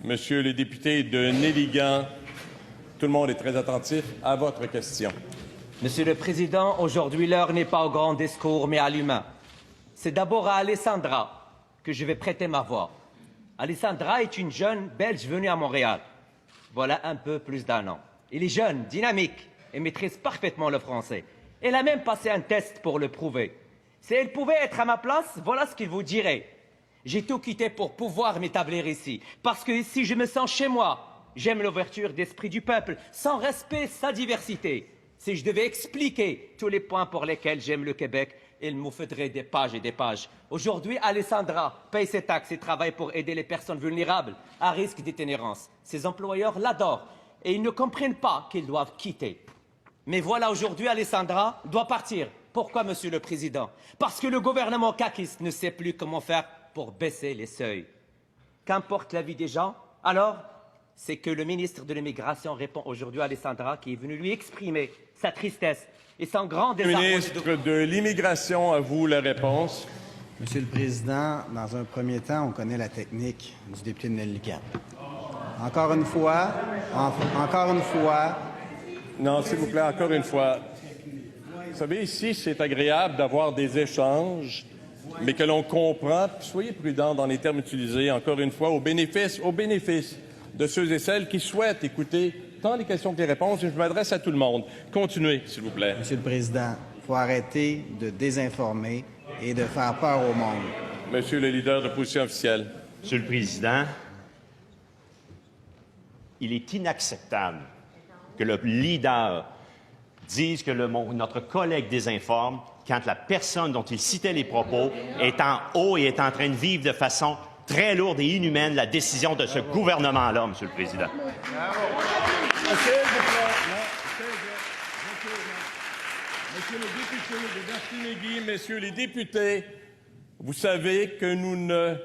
Monsieur le député de Néligan, tout le monde est très attentif à votre question. Monsieur le Président, aujourd'hui, l'heure n'est pas au grand discours, mais à l'humain. C'est d'abord à Alessandra que je vais prêter ma voix. Alessandra est une jeune Belge venue à Montréal. Voilà un peu plus d'1 an. Elle est jeune, dynamique et maîtrise parfaitement le français. Elle a même passé un test pour le prouver. Si elle pouvait être à ma place, voilà ce qu'il vous dirait. J'ai tout quitté pour pouvoir m'établir ici. Parce que ici, je me sens chez moi. J'aime l'ouverture d'esprit du peuple, sans respect, sa diversité. Si je devais expliquer tous les points pour lesquels j'aime le Québec, il me faudrait des pages et des pages. Aujourd'hui, Alessandra paye ses taxes et travaille pour aider les personnes vulnérables à risque d'itinérance. Ses employeurs l'adorent et ils ne comprennent pas qu'ils doivent quitter. Mais voilà, aujourd'hui, Alessandra doit partir. Pourquoi, Monsieur le Président? Parce que le gouvernement caquiste ne sait plus comment faire pour baisser les seuils. Qu'importe la vie des gens, alors c'est que le ministre de l'Immigration répond aujourd'hui à Alessandra qui est venu lui exprimer sa tristesse et son grand désarroi. Ministre de l'Immigration, à vous la réponse. Monsieur le Président, dans un premier temps, on connaît la technique du député de Néligan. Encore une fois... Non, s'il vous plaît, encore une fois. Vous savez, ici, c'est agréable d'avoir des échanges, mais que l'on comprend. Soyez prudents dans les termes utilisés, encore une fois, au bénéfice de ceux et celles qui souhaitent écouter tant les questions que les réponses. Et je m'adresse à tout le monde. Continuez, s'il vous plaît. Monsieur le Président, il faut arrêter de désinformer et de faire peur au monde. Monsieur le leader de l'opposition officielle. Monsieur le Président, il est inacceptable que le leader dise que notre collègue désinforme quand la personne dont il citait les propos est en haut et est en train de vivre de façon très lourde et inhumaine la décision de ce gouvernement-là, Monsieur le Président. Monsieur le député de Berthier-Lévis, messieurs les députés, vous savez que nous ne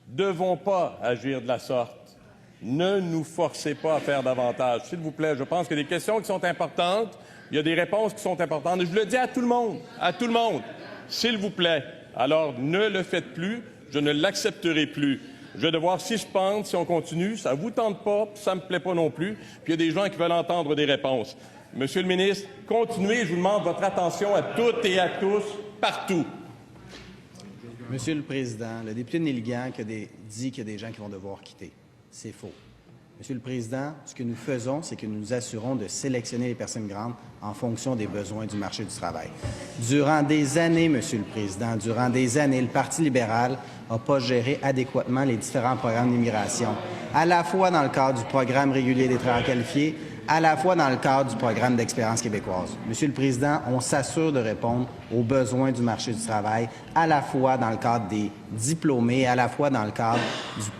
devons pas agir de la sorte. Ne nous forcez pas à faire davantage. S'il vous plaît, je pense qu'il y a des questions qui sont importantes, il y a des réponses qui sont importantes. Et je le dis à tout le monde, s'il vous plaît. Alors, ne le faites plus, je ne l'accepterai plus. Je vais devoir suspendre si on continue, ça ne vous tente pas, ça ne me plaît pas non plus, puis il y a des gens qui veulent entendre des réponses. Monsieur le ministre, continuez, je vous demande votre attention à toutes et à tous, partout. Monsieur le Président, le député de Néligan dit qu'il y a des gens qui vont devoir quitter. C'est faux. Monsieur le Président, ce que nous faisons, c'est que nous nous assurons de sélectionner les personnes migrantes en fonction des besoins du marché du travail. Durant des années, Monsieur le Président, durant des années, le Parti libéral n'a pas géré adéquatement les différents programmes d'immigration, à la fois dans le cadre du programme régulier des travailleurs qualifiés, à la fois dans le cadre du programme d'expérience québécoise. Monsieur le Président, on s'assure de répondre aux besoins du marché du travail, à la fois dans le cadre des diplômés, à la fois dans le cadre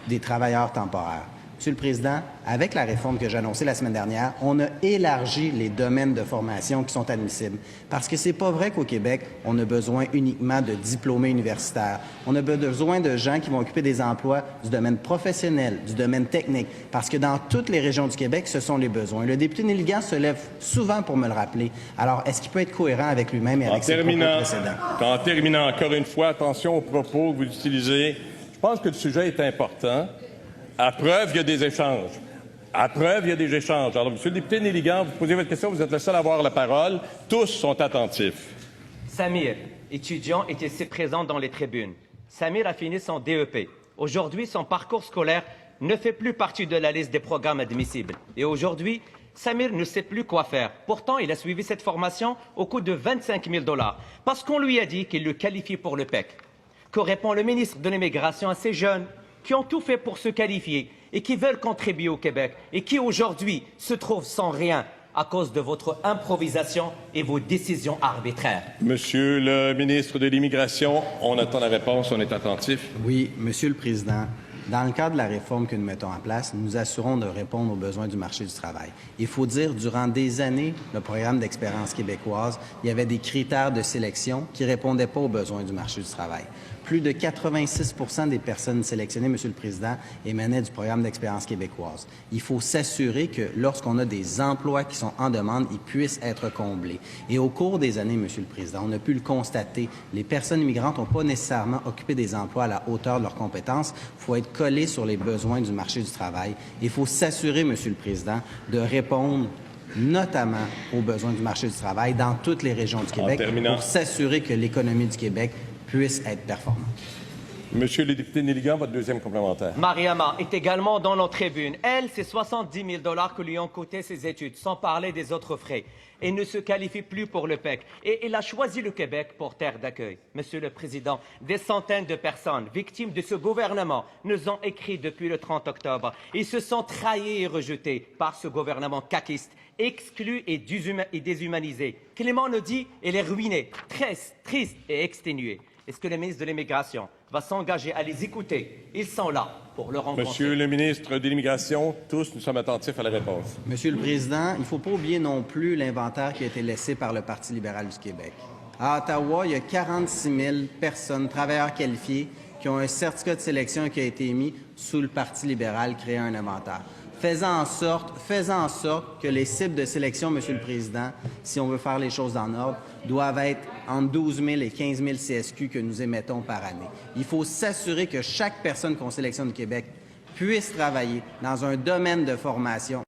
des travailleurs temporaires. Monsieur le Président, avec la réforme que j'ai annoncée la semaine dernière, on a élargi les domaines de formation qui sont admissibles. Parce que c'est pas vrai qu'au Québec, on a besoin uniquement de diplômés universitaires. On a besoin de gens qui vont occuper des emplois du domaine professionnel, du domaine technique. Parce que dans toutes les régions du Québec, ce sont les besoins. Le député Néligan se lève souvent pour me le rappeler. Alors, est-ce qu'il peut être cohérent avec lui-même et avec ses propos précédents? En terminant, encore une fois, attention aux propos que vous utilisez. Je pense que le sujet est important. À preuve, il y a des échanges. Alors, Monsieur le député Néligan, vous posez votre question, vous êtes le seul à avoir la parole. Tous sont attentifs. Samir, étudiant, était ici présent dans les tribunes. Samir a fini son DEP. Aujourd'hui, son parcours scolaire ne fait plus partie de la liste des programmes admissibles. Et aujourd'hui, Samir ne sait plus quoi faire. Pourtant, il a suivi cette formation au coût de 25 000 $ parce qu'on lui a dit qu'il le qualifie pour le PEC. Que répond le ministre de l'Immigration à ces jeunes qui ont tout fait pour se qualifier et qui veulent contribuer au Québec et qui aujourd'hui se trouvent sans rien à cause de votre improvisation et vos décisions arbitraires? Monsieur le ministre de l'Immigration, on attend la réponse, on est attentif. Oui, Monsieur le Président. Dans le cadre de la réforme que nous mettons en place, nous nous assurons de répondre aux besoins du marché du travail. Il faut dire, durant des années, le programme d'expérience québécoise, il y avait des critères de sélection qui ne répondaient pas aux besoins du marché du travail. Plus de 86 % des personnes sélectionnées, Monsieur le Président, émanaient du programme d'expérience québécoise. Il faut s'assurer que lorsqu'on a des emplois qui sont en demande, ils puissent être comblés. Et au cours des années, Monsieur le Président, on a pu le constater, les personnes immigrantes n'ont pas nécessairement occupé des emplois à la hauteur de leurs compétences. Il faut être coller sur les besoins du marché du travail. Il faut s'assurer, Monsieur le Président, de répondre notamment aux besoins du marché du travail dans toutes les régions du Québec pour s'assurer que l'économie du Québec puisse être performante. Monsieur le député Néligan, votre deuxième complémentaire. Mariama est également dans nos tribunes. Elle, c'est 70 000 $ que lui ont coûté ses études, sans parler des autres frais. Et ne se qualifie plus pour le PEC. Et elle a choisi le Québec pour terre d'accueil. Monsieur le Président, des centaines de personnes victimes de ce gouvernement nous ont écrit depuis le 30 octobre. Ils se sont trahis et rejetés par ce gouvernement caquiste, exclus et déshumanisés. Clément le dit, elle est ruinée, triste et exténuée. Est-ce que le ministre de l'Immigration va s'engager à les écouter? Ils sont là pour le rencontrer. Monsieur le ministre de l'Immigration, tous nous sommes attentifs à la réponse. Monsieur le Président, il ne faut pas oublier non plus l'inventaire qui a été laissé par le Parti libéral du Québec. À Ottawa, il y a 46 000 personnes, travailleurs qualifiés, qui ont un certificat de sélection qui a été émis sous le Parti libéral, créant un inventaire. Faisant en sorte que les cibles de sélection, Monsieur le Président, si on veut faire les choses en ordre, doivent être entre 12 000 et 15 000 CSQ que nous émettons par année. Il faut s'assurer que chaque personne qu'on sélectionne au Québec puisse travailler dans un domaine de formation